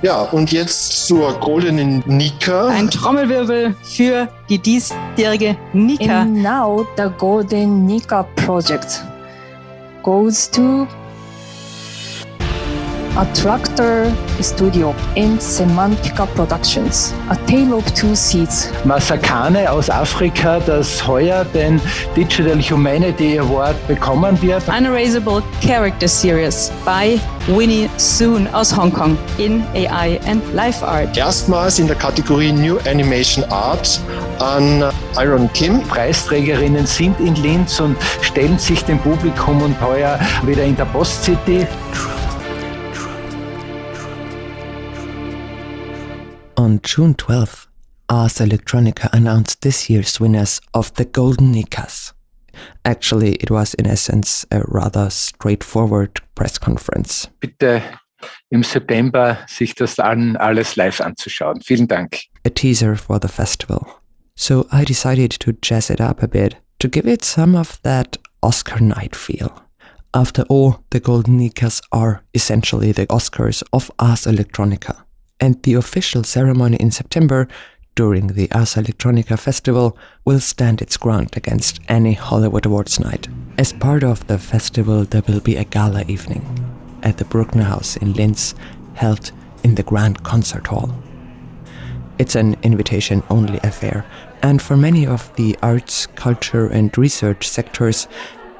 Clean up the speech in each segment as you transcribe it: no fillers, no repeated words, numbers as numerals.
Ja, und jetzt zur goldenen Nika. Ein Trommelwirbel für die diesjährige Nika. And now the Golden Nika project goes to Attractor Studio and Semantica Productions. A Tale of Two Seeds. Masakane aus Afrika, das heuer den Digital Humanity Award bekommen wird. Unerasable Character Series by Winnie Soon aus Hongkong in AI and Life Art. Erstmals in der Kategorie New Animation Art an Iron Kim. Preisträgerinnen sind in Linz und stellen sich dem Publikum und heuer wieder in der Post-City. On June 12th, Ars Electronica announced this year's winners of the Golden Nikas. Actually, it was in essence a rather straightforward press conference. Bitte im September sich das alles live anzuschauen. Vielen Dank. A teaser for the festival. So I decided to jazz it up a bit, to give it some of that Oscar night feel. After all, the Golden Nikas are essentially the Oscars of Ars Electronica. And the official ceremony in September, during the Ars Electronica Festival, will stand its ground against any Hollywood Awards night. As part of the festival, there will be a gala evening at the Bruckner House in Linz, held in the Grand Concert Hall. It's an invitation-only affair, and for many of the arts, culture and research sectors,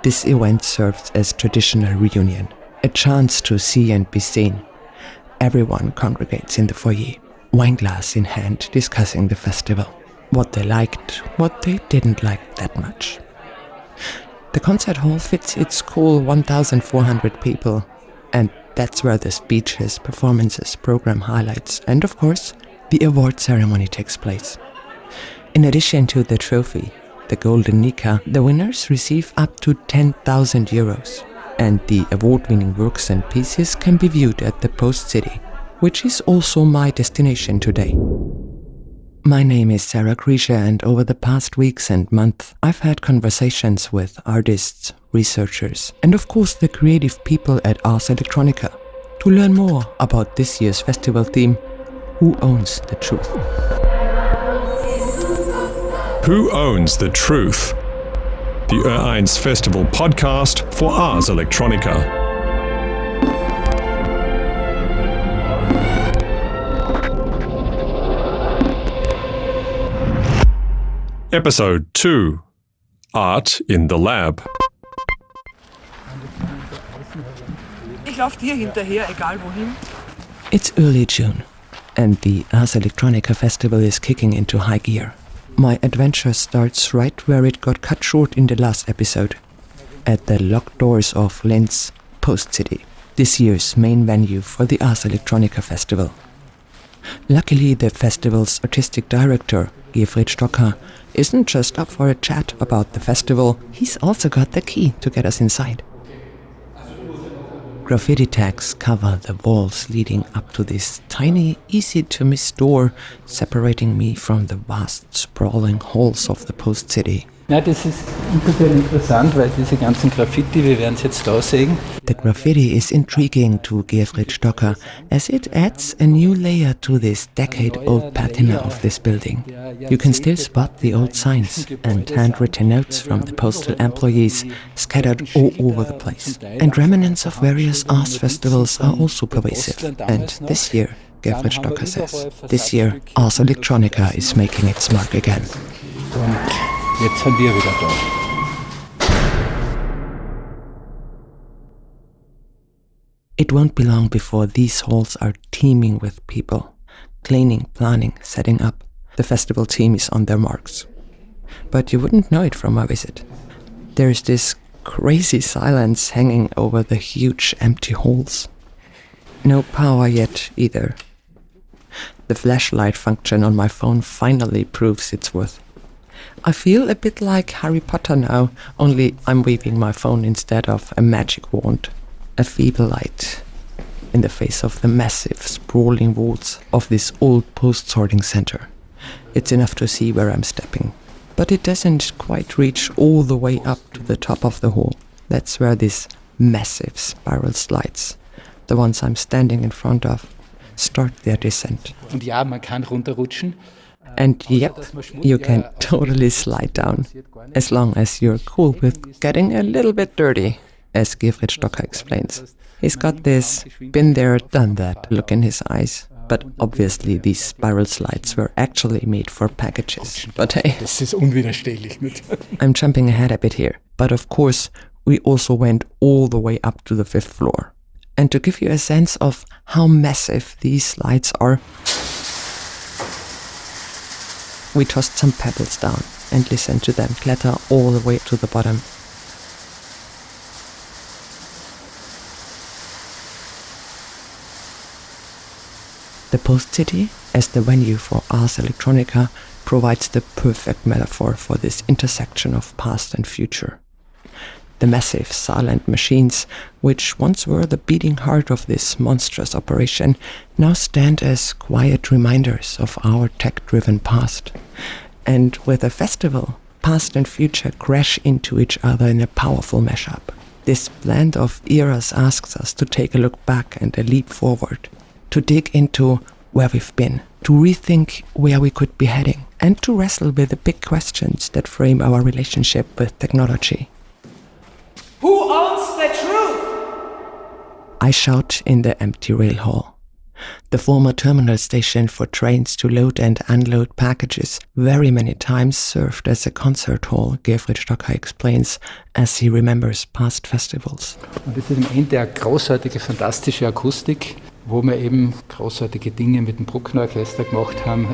this event serves as traditional reunion, a chance to see and be seen. Everyone congregates in the foyer, wine glass in hand, discussing the festival. What they liked, what they didn't like that much. The concert hall fits its cool 1,400 people, and that's where the speeches, performances, program highlights, and of course, the award ceremony takes place. In addition to the trophy, the Golden Nika, the winners receive up to 10,000 euros. And the award-winning works and pieces can be viewed at the Post City, which is also my destination today. My name is Sarah Grisha, and over the past weeks and months, I've had conversations with artists, researchers, and of course the creative people at Ars Electronica to learn more about this year's festival theme, Who Owns the Truth? Who Owns the Truth? The ENGL Festival podcast for Ars Electronica. Episode 2: Art in the Lab. Ich laufe dir hinterher, egal wohin. It's early June, and the Ars Electronica Festival is kicking into high gear. My adventure starts right where it got cut short in the last episode, at the locked doors of Linz, Post City, this year's main venue for the Ars Electronica Festival. Luckily, the festival's artistic director, Gefred Stocker, isn't just up for a chat about the festival, he's also got the key to get us inside. Graffiti tags cover the walls leading up to this tiny, easy-to-miss door, separating me from the vast, sprawling halls of the Post City. Ja, das ist insofern interessant, weil diese ganzen Graffiti, wir werden es jetzt da sehen. The graffiti is intriguing to Gefred Stocker, as it adds a new layer to this decade-old patina of this building. You can still spot the old signs and handwritten notes from the postal employees scattered all over the place. And remnants of various arts festivals are also pervasive. And this year, Gefred Stocker says, this year, Ars Electronica is making its mark again. Jetzt sind wir wieder da. It won't be long before these halls are teeming with people. Cleaning, planning, setting up. The festival team is on their marks. But you wouldn't know it from my visit. There's this crazy silence hanging over the huge empty halls. No power yet either. The flashlight function on my phone finally proves its worth. I feel a bit like Harry Potter now, only I'm waving my phone instead of a magic wand. A feeble light in the face of the massive, sprawling walls of this old post-sorting center. It's enough to see where I'm stepping, but it doesn't quite reach all the way up to the top of the hall. That's where these massive spiral slides, the ones I'm standing in front of, start their descent. Und ja, man kann runterrutschen. And yep, you can totally slide down, as long as you're cool with getting a little bit dirty, as Gerfried Stocker explains. He's got this been there, done that look in his eyes. But obviously these spiral slides were actually made for packages. But hey, Das ist unwiderstehlich. Nicht? I'm jumping ahead a bit here. But of course, we also went all the way up to the 5th floor. And to give you a sense of how massive these slides are, we tossed some pebbles down and listened to them clatter all the way to the bottom. The Post City, as the venue for Ars Electronica, provides the perfect metaphor for this intersection of past and future. The massive silent machines, which once were the beating heart of this monstrous operation, now stand as quiet reminders of our tech-driven past. And with a festival, past and future crash into each other in a powerful mashup. This blend of eras asks us to take a look back and a leap forward, to dig into where we've been, to rethink where we could be heading, and to wrestle with the big questions that frame our relationship with technology. Who owns the truth? I shout in the empty rail hall. The former terminal station for trains to load and unload packages very many times served as a concert hall, Gerfried Stocker explains, as he remembers past festivals. Und das ist am Ende eine großartige, fantastische Akustik, wo wir eben großartige Dinge mit dem Bruckner Orchester gemacht haben,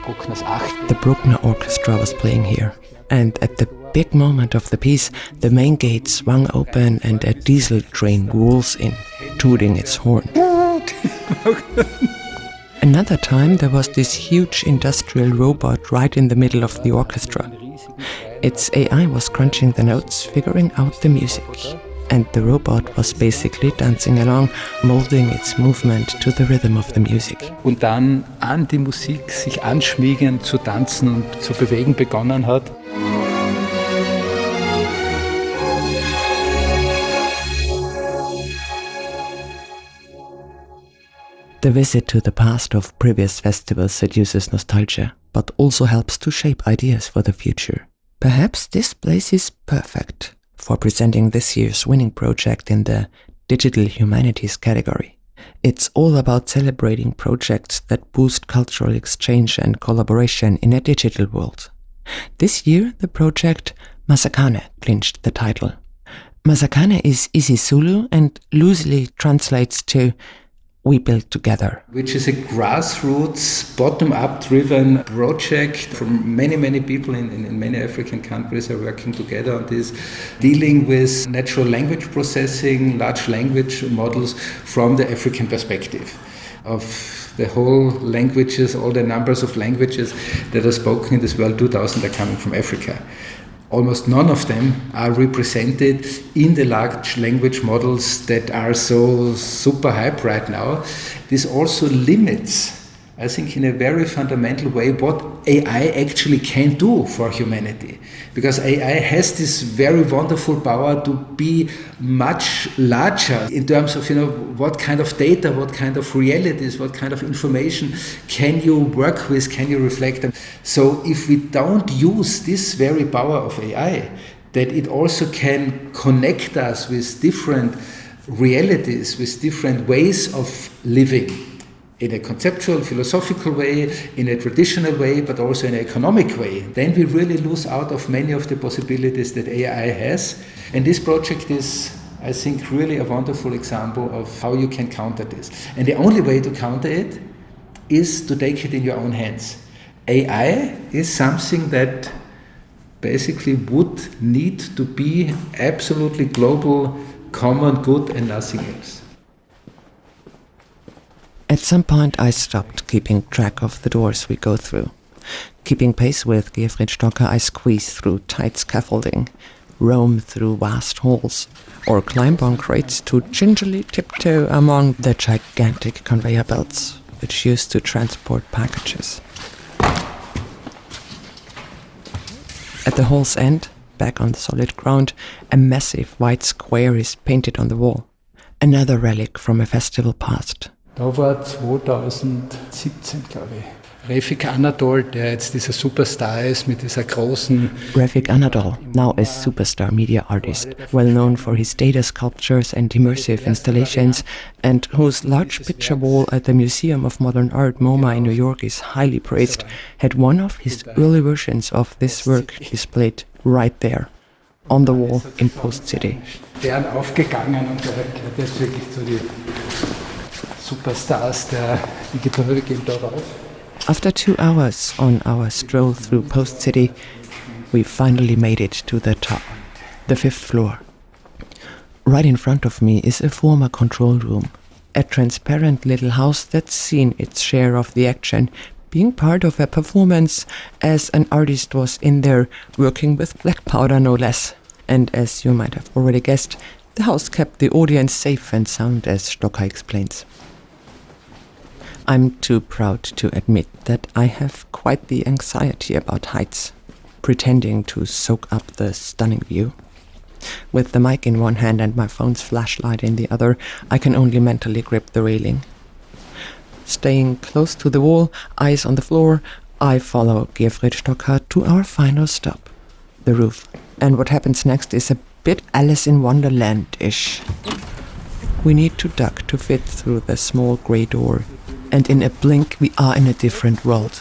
Bruckners 8. The Bruckner Orchestra was playing here, and at the big moment of the piece, the main gate swung open and a diesel train rolls in, tooting its horn. Another time there was this huge industrial robot right in the middle of the orchestra. Its AI was crunching the notes, figuring out the music. And the robot was basically dancing along, molding its movement to the rhythm of the music. Und dann an die Musik sich anschmiegen, zu tanzen und zu bewegen begonnen hat. The visit to the past of previous festivals seduces nostalgia, but also helps to shape ideas for the future. Perhaps this place is perfect for presenting this year's winning project in the Digital Humanities category. It's all about celebrating projects that boost cultural exchange and collaboration in a digital world. This year, the project Masakane clinched the title. Masakane is isiZulu and loosely translates to "We build together," Which is a grassroots, bottom-up driven project from many people in many African countries are working together on this, dealing with natural language processing, large language models from the African perspective of the whole languages, all the numbers of languages that are spoken in this world 2000 are coming from Africa. Almost none of them are represented in the large language models that are so super hype right now. This also limits, I think, in a very fundamental way, what AI actually can do for humanity. Because AI has this very wonderful power to be much larger in terms of, what kind of data, what kind of realities, what kind of information can you work with, can you reflect on. So if we don't use this very power of AI, that it also can connect us with different realities, with different ways of living, in a conceptual, philosophical way, in a traditional way, but also in an economic way, then we really lose out of many of the possibilities that AI has. And this project is, I think, really a wonderful example of how you can counter this. And the only way to counter it is to take it in your own hands. AI is something that basically would need to be absolutely global, common good and nothing else. At some point I stopped keeping track of the doors we go through. Keeping pace with Gerfried Stocker, I squeeze through tight scaffolding, roam through vast halls, or climb on crates to gingerly tiptoe among the gigantic conveyor belts which used to transport packages. At the hall's end, back on the solid ground, a massive white square is painted on the wall. Another relic from a festival past. Da war 2017, glaube ich. Refik Anadol, der jetzt dieser Superstar ist mit dieser großen... Refik Anadol, now a superstar media artist, well known for his data sculptures and immersive installations, and whose large picture wall at the Museum of Modern Art, MoMA in New York is highly praised, had one of his early versions of this work displayed right there, on the wall in Post City. Deren aufgegangen und der gehört jetzt wirklich zu den Superstars der Digitale geht da rauf. After 2 hours on our stroll through Post City, we finally made it to the top, the 5th floor. Right in front of me is a former control room, a transparent little house that's seen its share of the action, being part of a performance as an artist was in there working with black powder no less. And as you might have already guessed, the house kept the audience safe and sound, as Stocker explains. I'm too proud to admit that I have quite the anxiety about heights, pretending to soak up the stunning view. With the mic in one hand and my phone's flashlight in the other, I can only mentally grip the railing. Staying close to the wall, eyes on the floor, I follow Gerfried Stocker to our final stop, the roof. And what happens next is a bit Alice in Wonderland-ish. We need to duck to fit through the small grey door. And in a blink we are in a different world.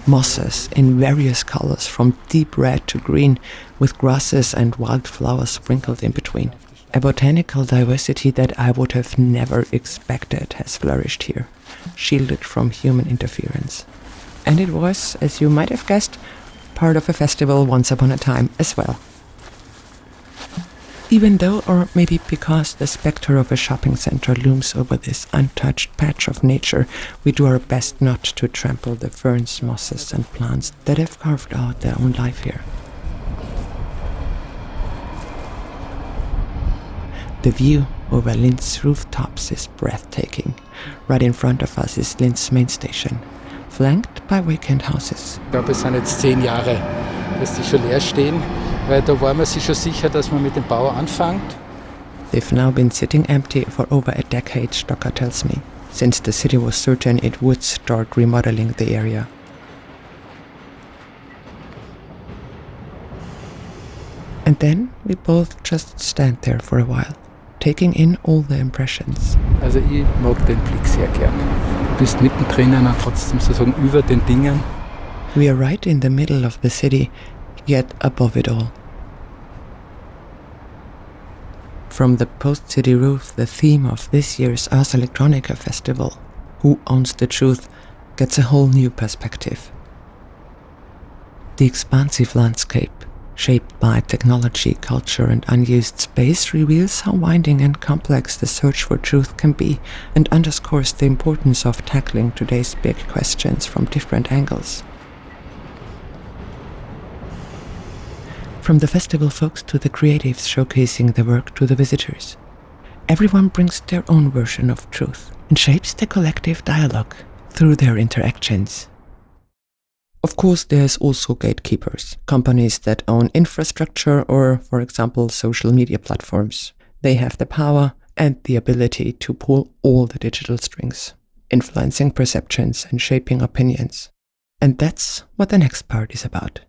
Mosses in various colors from deep red to green, with grasses and wildflowers sprinkled in between. A botanical diversity that I would have never expected has flourished here, shielded from human interference. And it was, as you might have guessed, part of a festival once upon a time as well. Even though, or maybe because, the spectre of a shopping center looms over this untouched patch of nature, we do our best not to trample the ferns, mosses and plants that have carved out their own life here. The view over Linz's rooftops is breathtaking. Right in front of us is Linz's main station, flanked by vacant houses. Ich glaube, es sind jetzt 10 Jahre, dass die schon leer stehen. Weil da war man sich schon sicher, dass man mit dem Bau anfängt. They've now been sitting empty for over a decade, Stocker tells me, since the city was certain it would start remodeling the area. And then we both just stand there for a while, taking in all the impressions. Also ich mag den Blick sehr gern. Du bist mittendrin und trotzdem sozusagen über den Dingen. We are right in the middle of the city, yet above it all. From the post-city roof, the theme of this year's Ars Electronica Festival, Who Owns the Truth, gets a whole new perspective. The expansive landscape, shaped by technology, culture and unused space, reveals how winding and complex the search for truth can be and underscores the importance of tackling today's big questions from different angles. From the festival folks to the creatives showcasing the work to the visitors, everyone brings their own version of truth and shapes the collective dialogue through their interactions. Of course, there's also gatekeepers, companies that own infrastructure or, for example, social media platforms. They have the power and the ability to pull all the digital strings, influencing perceptions and shaping opinions. And that's what the next part is about.